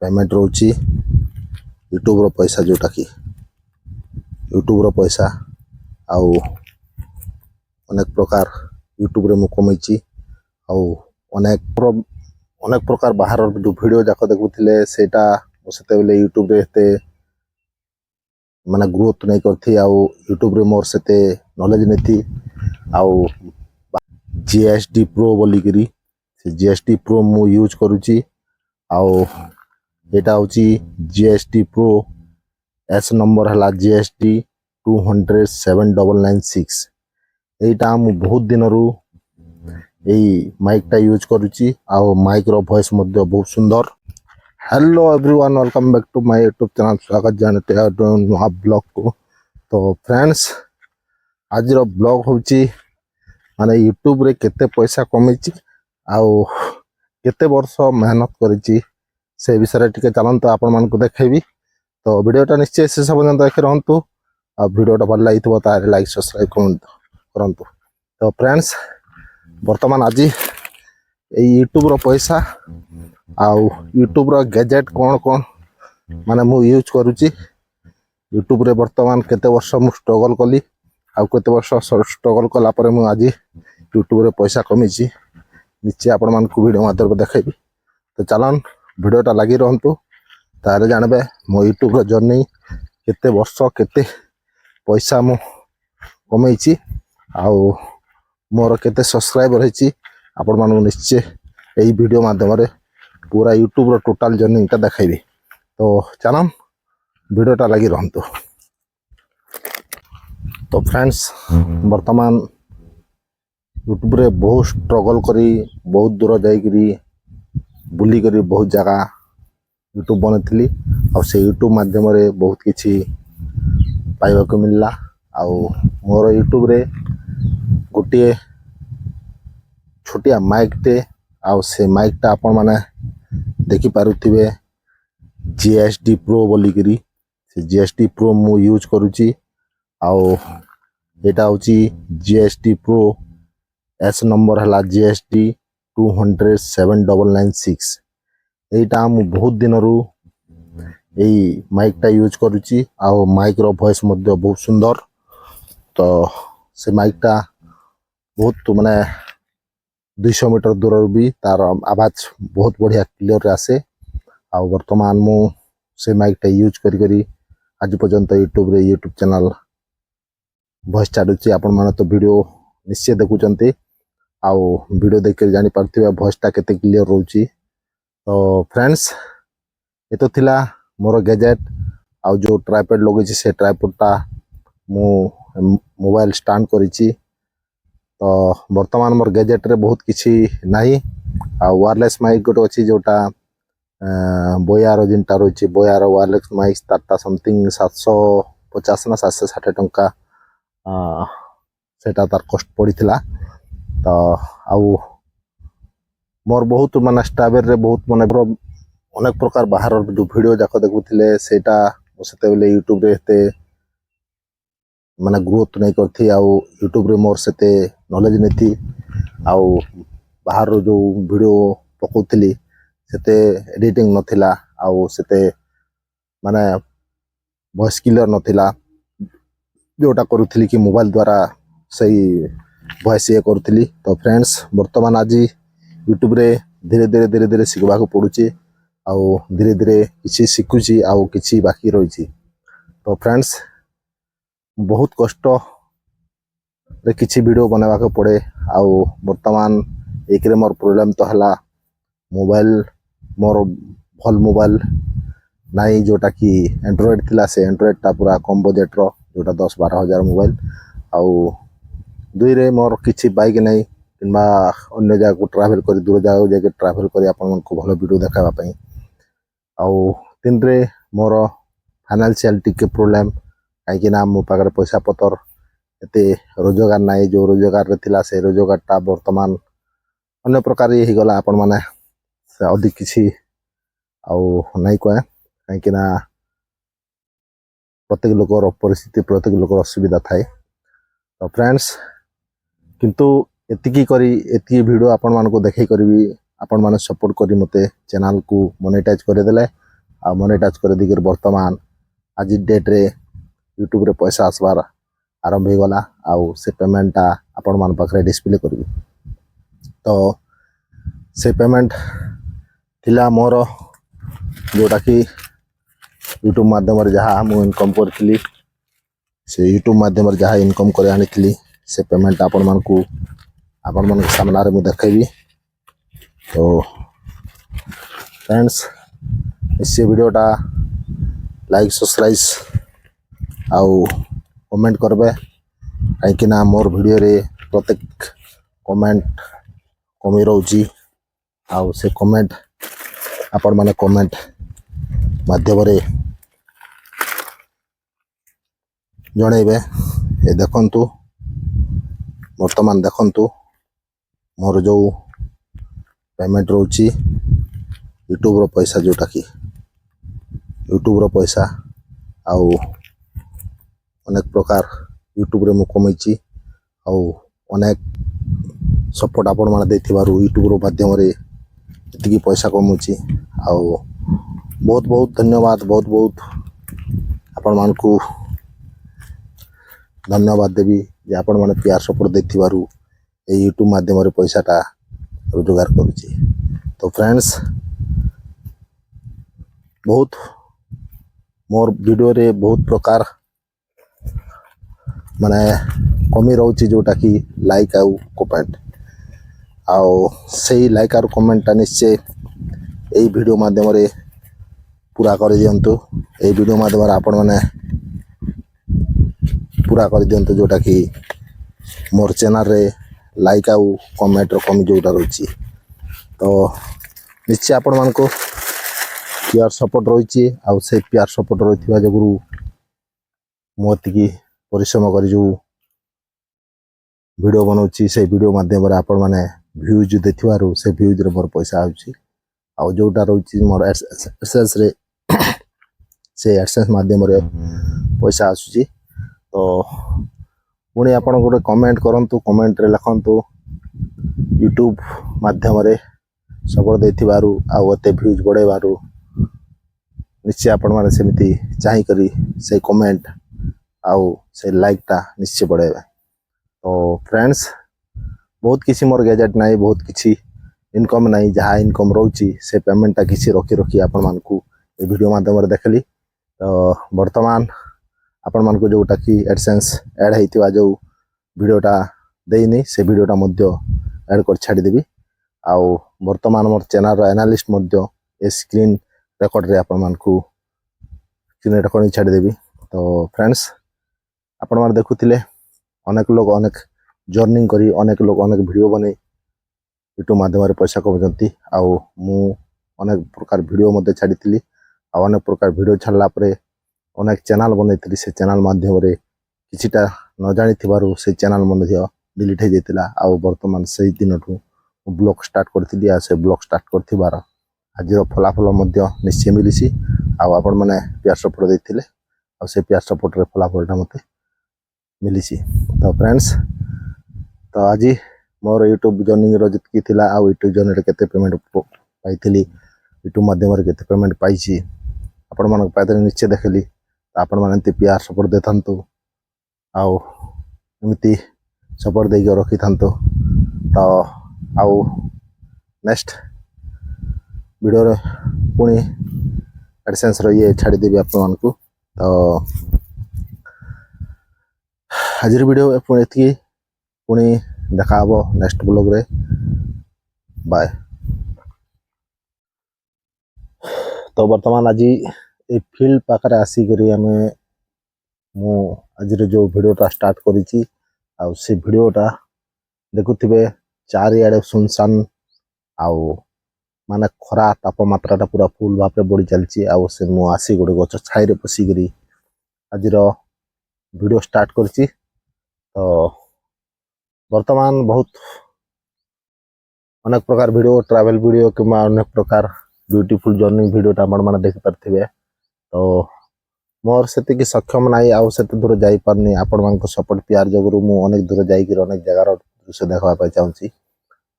Payment रोची YouTube रो पैसा जोटा कि यूट्यूब रो पैसा आउ अनेक प्रकार यूट्यूब रे मु कमैची आउ अनेक प्रकार बाहर जो वीडियो जाक देखुथिले सेटा सेते बेले यूट्यूब रे एते माने ग्रोथ नहीं करथी आउ यूट्यूब रे मोर सेते नॉलेज नहीं थी आउ जीएसडी प्रो बोली करी से जीएसडी प्रो मु यूज करूची आउ एटा होची जीएसडी प्रो एस नंबर हला जीएसडी 207996 एटा मु बहुत दिन रु एई माइक टा यूज करूची आउ माइक रो वॉइस मध्ये बहुत सुंदर। Hello everyone, welcome back to my YouTube channel. स्वागत जानते हैं नुआ ब्लॉग को। तो फ्रेंड्स, आज रो ब्लॉग होची माने यूट्यूब रे केते पैसा कमेची आउ केते वर्ष मेहनत करिची से विषय टिके चलंतो आपण मान को देखेबी। तो वीडियोटा निश्चय से सब पर्यंत देख रहंतु आ वीडियोटा भल लागितबो तारे लाइक सब्सक्राइब करंतु। तो फ्रेंड्स, वर्तमान आज यूट्यूब रो पैसा आउ यूट्यूब रो गैजेट कौन कौन माने मु यूज करूची यूट्यूब रे वर्तमान केते वर्ष मु स्ट्रगल कली आउ केते वर्ष स्ट्रगल कला परे मु आज यूट्यूब रे पैसा कमीची निश्चय आपण मान को वीडियो माध्यम देखेबी। तो चलन वीडियोटा लगी रहंतु तारे जानबे मो यूट्यूब रो जर्नी केते वर्ष केते पैसा मु कमैची आउ मोर केते सब्सक्राइबर हेची आपण मान निश्चय एई वीडियो माध्यम रे पूरा यूट्यूब रो टोटल जर्नी टा देखाइबी। तो चलन वीडियोटा लगी रहंतु। तो फ्रेंड्स, वर्तमान यूट्यूब रे बहुत स्ट्रगल करी बहुत दूर जाइकरी बुली करी बहुत जगह यूट्यूब बनैथिली और से यूट्यूब माध्यम रे बहुत किछि पाइबा को मिलला। आउ मोर यूट्यूब रे गोटे छोटिया माइक टे आउ से माइक टा आपण माने देखि पारुथिबे जीएसडी प्रो बोली करी से जीएसडी प्रो मु यूज करूची आउ एटा होची जीएसडी प्रो एस नंबर हला जीएसडी 207996 एटा मु बहुत दिन रु एई माइक टा यूज करूची आउ माइक रो वॉइस मध्ये बहुत सुंदर। तो से माइक टा बहुत माने 200 मीटर दूर भी तार आवाज बहुत बढ़िया क्लियर आसे। आउ वर्तमान मु से माइक टा यूज करी करी आज पर्यंत यूट्यूब रे यूट्यूब चैनल वॉइस चालुची। आपण माने तो वीडियो निश्चय देखुचंती आउ वीडियो देख के जानि पारथिबे वॉइस टा केते क्लियर रहउची। तो फ्रेंड्स, ए तो थिला मोर गैजेट आउ जो ट्राइपॉड लगेची से ट्राइपॉड टा मु मोबाइल स्टैंड करिची। तो वर्तमान मोर गैजेट रे बहुत किछि नाही आ वायरलेस माइक गोटे अछि जोटा बोयार जिनटा रोची बोयार वायरलेस माइक तारटा समथिंग 750 ना 760 टंका सेटा तार कॉस्ट पड़ीथिला। तो आउ मोर बहुत माने स्टाबर रे बहुत माने अनेक प्रकार बाहर जो वीडियो जाक देखुथिले सेटा सेते बेले यूट्यूब रे एते माने ग्रोथ नहीं करथी आउ यूट्यूब रे मोर सेते नॉलेज नहीं थी आउ बाहर जो वीडियो पकोथिली सेते एडिटिंग नथिला आउ सेते माने वॉइस क्लियर नथिला जोटा करूथिली कि मोबाइल द्वारा सही वॉइस ये करूथिली। तो फ्रेंड्स, वर्तमान आज यूट्यूब रे धीरे धीरे सिखबा को पड़ुची आउ धीरे धीरे किछि सिखुची आउ किछि बाकी रहिची। तो फ्रेंड्स, बहुत कष्ट रे किछि वीडियो बनावा को पड़े आउ वर्तमान एक रे मोर प्रॉब्लम तो हला मोबाइल मोर भल मोबाइल नाई जोटा कि एंड्रॉइड थिला से एंड्रॉइड टा पूरा कम बजेट रो जोटा 10-12 हजार मोबाइल आउ दुई रे मोर किछि बाइक नहीं किंबा अन्य जगह को ट्रैवल करी दूर जगह जाके ट्रैवल करी आपण मन को भलो वीडियो देखाबा पई आउ तीन रे मोर फाइनेंशियल टिके प्रॉब्लम काई ना मो पाकर पैसा पतर एते रोजगार नाई जो रोजगार रे थिला से रोजगार टा वर्तमान अन्य प्रकार ही गला आपण माने से अधिक किछि आउ नाई कोए काई ना प्रत्येक लोकर परिस्थिति प्रत्येक लोकर असुविधा थाए। तो फ्रेंड्स, किंतु एतिकी करी वीडियो आपण मान को देखै करबी आपण माने सपोर्ट करी मते चैनल को मोनेटाइज करे देले आ मोनेटाइज कर दिकर वर्तमान आज डेट रे यूट्यूब रे पैसा आसबार आरंभ हो गला आउ से पेमेंटा आपण मान पाखरे डिस्प्ले करबी तो से पेमेंट थिला मोर जोटा कि यूट्यूब माध्यम जहाँ मुझे इनकम करी से यूट्यूब माध्यम जहाँ इनकम कर आनी से पेमेंट आपण मान सामने मुझे देखी तो फ्रेंड्स इस वीडियोटा लाइक सब्सक्राइब आउ कमेंट करबे कहीं मोर वीडियो रे प्रत्येक कमेंट कमी रोची आउ से कमेंट आपण माने कमेंट माध्यम रे जणेबे ए देखंतु वर्तमान देखंतु मोर जो पेमेंट रोची यूट्यूब रो पैसा जोटा कि यूट्यूब रो पैसा आउ अनेक प्रकार यूट्यूब रे मु कमैची आउ अनेक सपोर्ट आपण माने देथिबारु यूट्यूब रो माध्यम रे इतकी पैसा कमुची आउ बहुत बहुत धन्यवाद बहुत बहुत आपण मानकू धन्यवाद देवी जे आपण माने प्यार सपोर्ट देथिबारु ए यूट्यूब माध्यम रे पैसाटा रोजगार करूची तो फ्रेंड्स बहुत मोर वीडियो रे बहुत प्रकार माने कमी रोची जोटा कि लाइक आउ कमेंट आउ सही लाइक आउ कमेंटा निश्चय ए वीडियो माध्यम रे पूरा कर दियंतु ए वीडियो माध्यम रे आपण माने पूरा कर दियंतु जोटा कि मोर चैनल रे लाइक आउ कमेंट रो कमी जोटा रोची तो निश्चय आपण मान को प्यार सपोर्ट रही आउ से प्यार सपोर्ट रही जगू मोती परिश्रम कर जो वीडियो बनाऊँगी से वीडियो माध्यम आपण माने व्यूज देखिबारु से व्यूज रे मोर पैसा आउची आउ जोटा रही मोर एडसेंस रे से एडसेंस माध्यम रे पैसा आसुची तो पुणी आपण गोटे कमेंट करंतु कमेंट रे लिखंतु यूट्यूब माध्यम रे सपोर्ट देथिबारु आउ एते व्यूज बढ़ेबारु निश्चय आपण माने सेमिति चाहि करी से कमेंट आउ से लाइक टा निश्चय बढ़ेबे तो फ्रेंड्स बहुत किसी मोर गैजेट नहीं बहुत किसी इनकम नहीं जहाँ इनकम रोची से पेमेंटा किसी रखी रखी आपण मानकू ए वीडियो माध्यम रे देखली तो वर्तमान आपण मानकू जोटा कि एडसेंस ऐड हेतिवा जो वीडियोटा देइनी से वीडियोटा मध्य ऐड कर छाडी देबी आउ वर्तमान मोर चैनल रो एनालिस्ट मध्य ए स्क्रीन रेकॉर्ड रे आपण मानकू स्क्रीन रेकॉर्डिंग छाडी देबी तो फ्रेंड्स आपण माने देखुथिले अनेक लोग अनेक जर्निंग करी अनेक लोग अनेक वीडियो बने यूट्यूब माध्यम रे पैसा कमजंती आउ मु अनेक प्रकार वीडियो मध्य छाड़ी आउ अनेक प्रकार वीडियो छाड़ला परे अनेक चैनल बनैतिली से चैनल माध्यम रे किछिटा न जानि थिबारु से चैनल मध्य डिलीट हे जेतिला आउ वर्तमान सही दिनठू ब्लॉग स्टार्ट करथिली आ से ब्लॉग स्टार्ट करथिबार आजिर फलाफल मध्य निश्चय मिलिसी आउ आपण माने प्यार सपोर्ट देथिले आउ से प्यार सपोर्ट रे फलाफलटा मते मिलिसी तो फ्रेंड्स तो आज मोर यूट्यूब जर्नी जितकी थिला आ यूट्यूब जर्नी रे केते पेमेंट पाइथिली यूट्यूब माध्यम रे केते पेमेंट पाइछि आपण मन पाइते निश्चय देखली आपण मन एते प्यार सपोर्ट देथांतु आउ एमिति सपोर्ट देके रखि थांतु तो आउ नेक्स्ट वीडियो रे पुणी एडसेंस रो ये छाड़ी देबी आपण मन को तो हाजिर वीडियो पुणी एति पुणी देखा हबो नेक्स्ट ब्लॉग रे बाय तो वर्तमान आज ए फील्ड पाखरे आसी करी हमें मु आज जो वीडियोटा स्टार्ट करी आउ से वीडियोटा देखुथिबे चारिआडे सुनसान आउ माने खरा तापमात्राटा पूरा फुल भाव बढ़ी चलची आउ से मु आसी गोटे गछ छाई रे पसी करी आज वीडियो स्टार्ट करची तो वर्तमान बहुत अनेक प्रकार वीडियो ट्रैवल वीडियो कि अनेक प्रकार ब्यूटीफुल जर्नी वीडियोटा आपण माने देख पारथिबे तो मोर सेति सक्षम नाही आउ सेते दूर जाई पारनी आपण मानको सपोर्ट प्यार जगरू मु अनेक दूर जाई कि अनेक जगार दृश्य देखा पाई चाहूची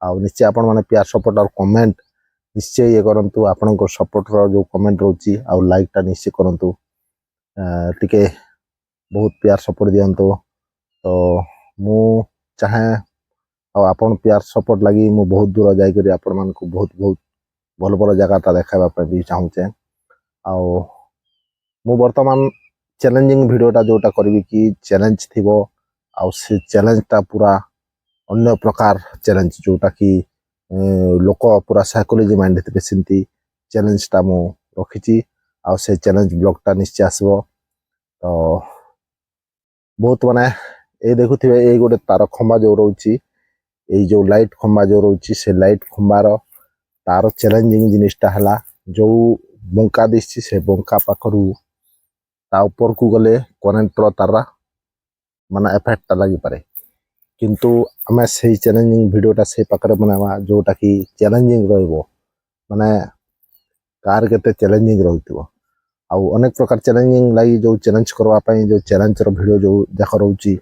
आउ निश्चय आपण माने प्यार सपोर्ट और कमेंट निश्चय ये करंतु आपनको सपोर्ट रो जो कमेंट रोची आ लाइक टा निश्चय करंतु टिके बहुत प्यार सपोर्ट दियंतु तो मु चाहे आ आपण प्यार सपोर्ट लगी मु बहुत दूर जाई करी आपण मान को बहुत बहुत भल भल जगह ता देखाबा पे भी चाहूचे आ मु वर्तमान चैलेंजिंग वीडियोटा जोटा करबी कि चैलेंज थिबो आ से चैलेंज टा पूरा अन्य प्रकार चैलेंज जोटा कि लोक पूरा साइकोलॉजी माइंड थे सेमती चैलेंज टा मु रखिची आ से चैलेंज ब्लॉग टा निश्चय आसबो तो बहुत माने ए देखुथिबे ए गोटे तार खंबा जो रहउची ए जो लाइट खंबा जो रहउची से लाइट खंबार तार चैलेंजिंग जिनिसटा हला जो बंका दिसची से बंका पाखरु ता ऊपर को गले करेंट रो तारा माने इफेक्ट लगी पारे किंतु आमे से चैलेंजिंग वीडियोटा से पाखरे बनावा जोटा कि चैलेंजिंग रहइबो माने कार केते चैलेंजिंग रहउतिबो आ अनेक प्रकार चैलेंजिंग लगी जो चैलेंज करवा पई जो चैलेंज रो वीडियो जो देख रहउची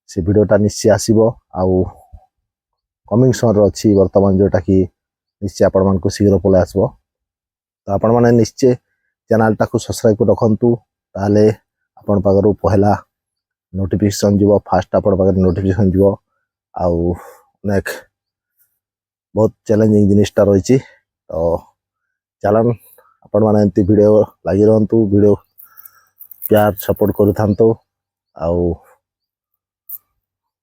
से वीडियोटा निश्चय आसीबो आ कमिंग सोन रो अछि वर्तमान जोटा कि निश्चय आपण मान को शीघ्र पले आसबो तो आपण माने निश्चय चैनल टा को सब्सक्राइब कर रखंतु ताले आपण पागरु पहला नोटिफिकेशन जीवो फास्ट आपण पागर नोटिफिकेशन जीवो आ अनेक बहुत चैलेंजिंग जिनिसटा रहिछि तो चलन आपण माने एंती वीडियो लागि रहंतु वीडियो प्यार सपोर्ट करू थांतु आ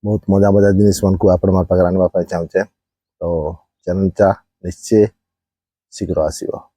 बहुत मजा मजा जिनिस मन को आपण मान पागर आनबा पाई चाहूचे तो चैनल चा निश्चय शीघ्र आसीबो।